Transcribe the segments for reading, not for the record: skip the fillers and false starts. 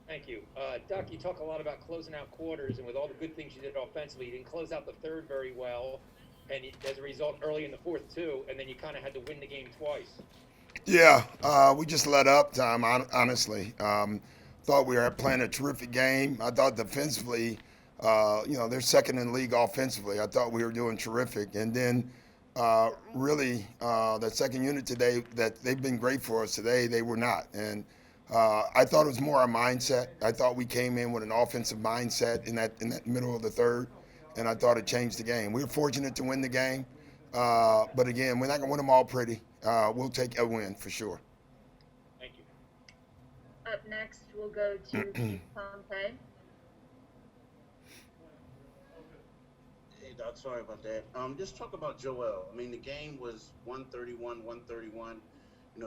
Thank you. Doc, you talk a lot about closing out quarters, and with all the good things you did offensively, you didn't close out the third very well, and as a result, early in the fourth, too, and then you kind of had to win the game twice. Yeah, we just let up time, honestly. Thought we were playing a terrific game. I thought defensively, they're second in the league offensively. I thought we were doing terrific. And then, really, the second unit today, that they've been great for us today, they were not. And I thought it was more our mindset. I thought we came in with an offensive mindset in that middle of the third, and I thought it changed the game. We were fortunate to win the game, but again, we're not gonna win them all pretty. We'll take a win for sure. Thank you. Up next, we'll go to Keith Pompey. Hey, Doc, sorry about that. Just talk about Joel. I mean, the game was 131, 131.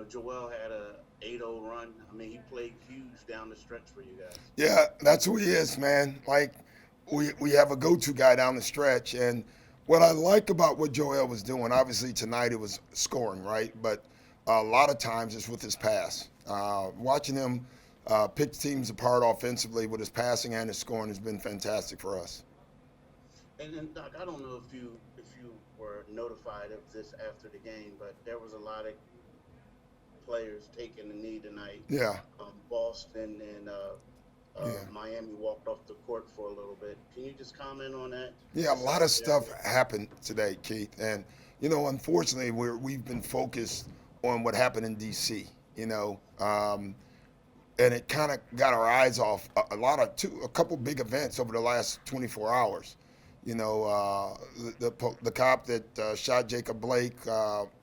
Joel had a 8-0 run. I mean, he played huge down the stretch for you guys. Yeah, that's who he is, man. Like we have a go-to guy down the stretch, and what I like about what Joel was doing, obviously tonight it was scoring, right? But a lot of times it's with his pass. Watching him pick teams apart offensively with his passing and his scoring has been fantastic for us. And then, Doc, I don't know if you were notified of this after the game, but there was a lot of players taking the knee tonight. Yeah, Boston and yeah, Miami walked off the court for a little bit. Can you just comment on that? yeah. A Just lot out of of stuff curiosity. happened today, Keith, and unfortunately, we've been focused on what happened in D.C. And it kind of got our eyes off a couple big events over the last 24 hours. The cop that shot Jacob Blake,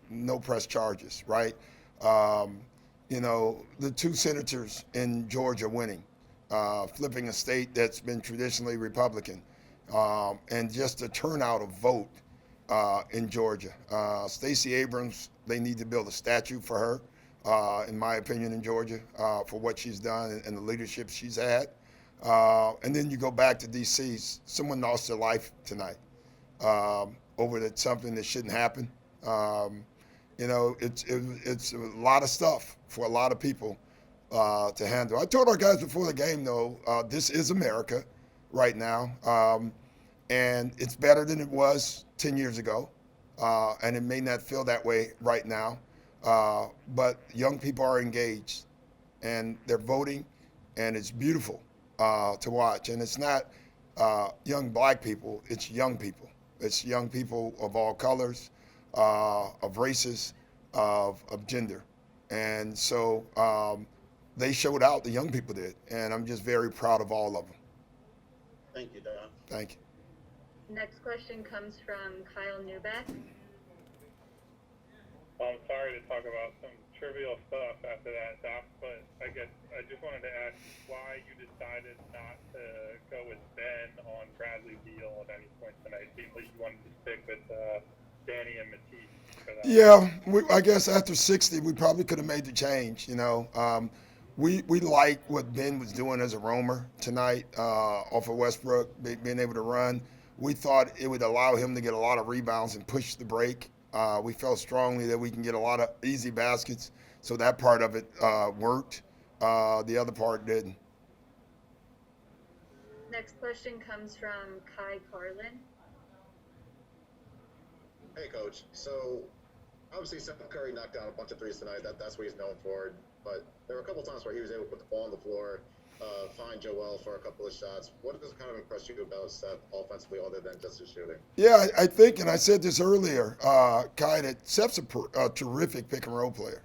no press charges, right? Um, the two senators in Georgia winning, flipping a state that's been traditionally Republican, and just the turnout of vote in Georgia. Stacey Abrams, they need to build a statue for her, in my opinion, in Georgia, for what she's done and the leadership she's had. And then you go back to D.C. Someone lost their life tonight over something that shouldn't happen. Um, it's a lot of stuff for a lot of people to handle. I told our guys before the game, though, this is America right now, and it's better than it was 10 years ago, and it may not feel that way right now, but young people are engaged, and they're voting, and it's beautiful to watch. And it's not young black people; it's young people. It's young people of all colors, of races, of gender, and so they showed out. The young people did, and I'm just very proud of all of them. Thank you, Doc. Thank you. Next question comes from Kyle Newbeck. Well, I'm sorry to talk about some trivial stuff after that, Doc, but I guess I just wanted to ask why you decided not to go with Ben on Bradley Beal at any point tonight. It seemed like you wanted to stick with Danny and Matisse for that. Yeah, I guess after 60, we probably could have made the change. We like what Ben was doing as a roamer tonight off of Westbrook, being able to run. We thought it would allow him to get a lot of rebounds and push the break. We felt strongly that we can get a lot of easy baskets, so that part of it worked. The other part didn't. Next question comes from Kai Carlin. Hey, coach. So obviously Seth Curry knocked down a bunch of threes tonight. That's what he's known for. But there were a couple of times where he was able to put the ball on the floor, find Joel for a couple of shots. What does kind of impress you about Seth offensively, other than just his shooting? Yeah, I think, and I said this earlier, Kai, that Seth's a terrific pick and roll player.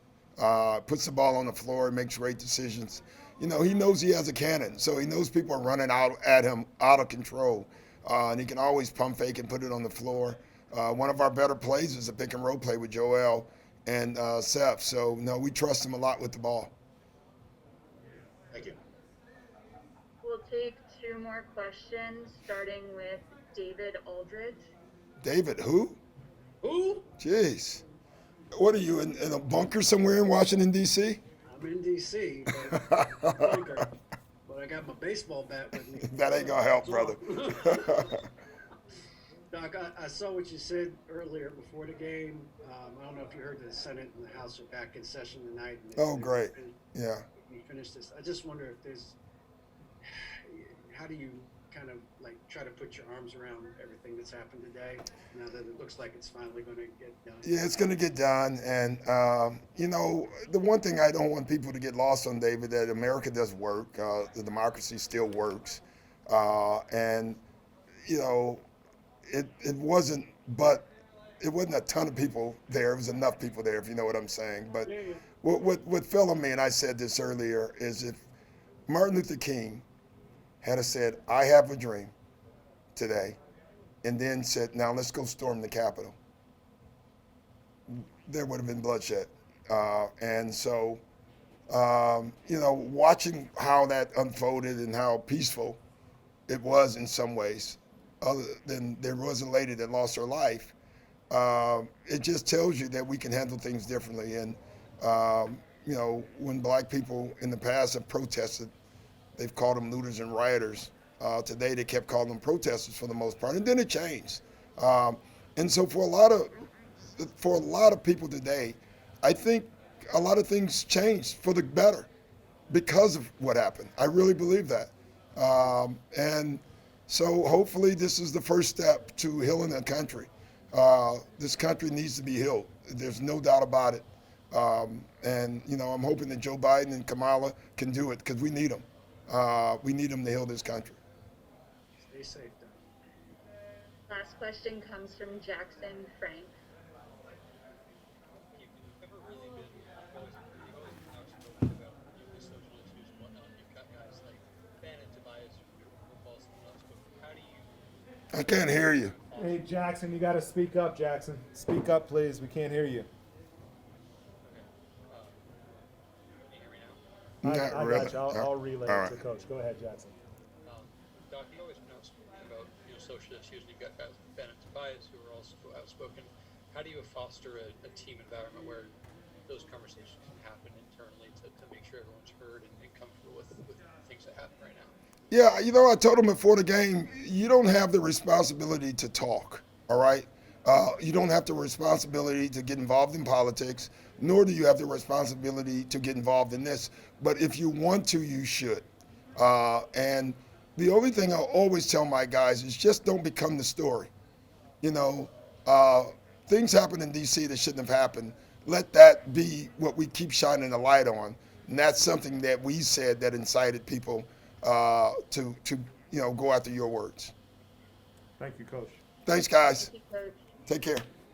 Puts the ball on the floor, makes great decisions. He knows he has a cannon, so he knows people are running out at him out of control, and he can always pump fake and put it on the floor. One of our better plays is a pick and roll play with Joel and Seth. So no, we trust him a lot with the ball. Thank you. We'll take two more questions, starting with David Aldridge. David, who? Who? Jeez, what are you in a bunker somewhere in Washington D.C.? I'm in DC, but bunker. But I got my baseball bat with me. That ain't gonna help, brother. Doc, I saw what you said earlier before the game. I don't know if you heard the Senate and the House are back in session tonight. And Oh, great. Yeah. We finished this. I just wonder if there's how do you kind of like try to put your arms around everything that's happened today now that it looks like it's finally going to get done? Yeah, it's going to get done. And, the one thing I don't want people to get lost on, David, that America does work. The democracy still works. And, it wasn't, but it wasn't a ton of people there. It was enough people there, if you know what I'm saying. But Yeah. what fell on me, and I said this earlier, is if Martin Luther King had said, I have a dream today, and then said, now let's go storm the Capitol, there would have been bloodshed. And so, watching how that unfolded and how peaceful it was in some ways, other than there was a lady that lost her life, it just tells you that we can handle things differently. And, when black people in the past have protested, they've called them looters and rioters. Today they kept calling them protesters for the most part, and then it changed. And so for a lot of people today, I think a lot of things changed for the better because of what happened. I really believe that. And so hopefully this is the first step to healing the country. This country needs to be healed. There's no doubt about it. And I'm hoping that Joe Biden and Kamala can do it because we need them. We need them to heal this country. Stay safe, though. Last question comes from Jackson Frank. You've never really been you've always been outspoken about the social issues and whatnot. You've got guys like Ben and Tobias who are also outspoken. How do you? I can't hear you. Hey, Jackson, you got to speak up, Jackson. Speak up, please. We can't hear you. Can you hear me now? Not I really. got you. I'll relay All it to right. Coach. Go ahead, Jackson. Doc, you've always been outspoken about social issues. You've got guys like Ben and Tobias who are also outspoken. How do you foster a team environment where those conversations can happen internally to make sure everyone's heard and comfortable with things that happen right now? Yeah, I told him before the game, you don't have the responsibility to talk, all right? You don't have the responsibility to get involved in politics, nor do you have the responsibility to get involved in this. But if you want to, you should. And the only thing I'll always tell my guys is just don't become the story. Things happen in D.C. that shouldn't have happened. Let that be what we keep shining a light on. And that's something that we said that incited people to go after your words. Thank you, Coach. Thanks, guys. Thank you, Coach. Take care.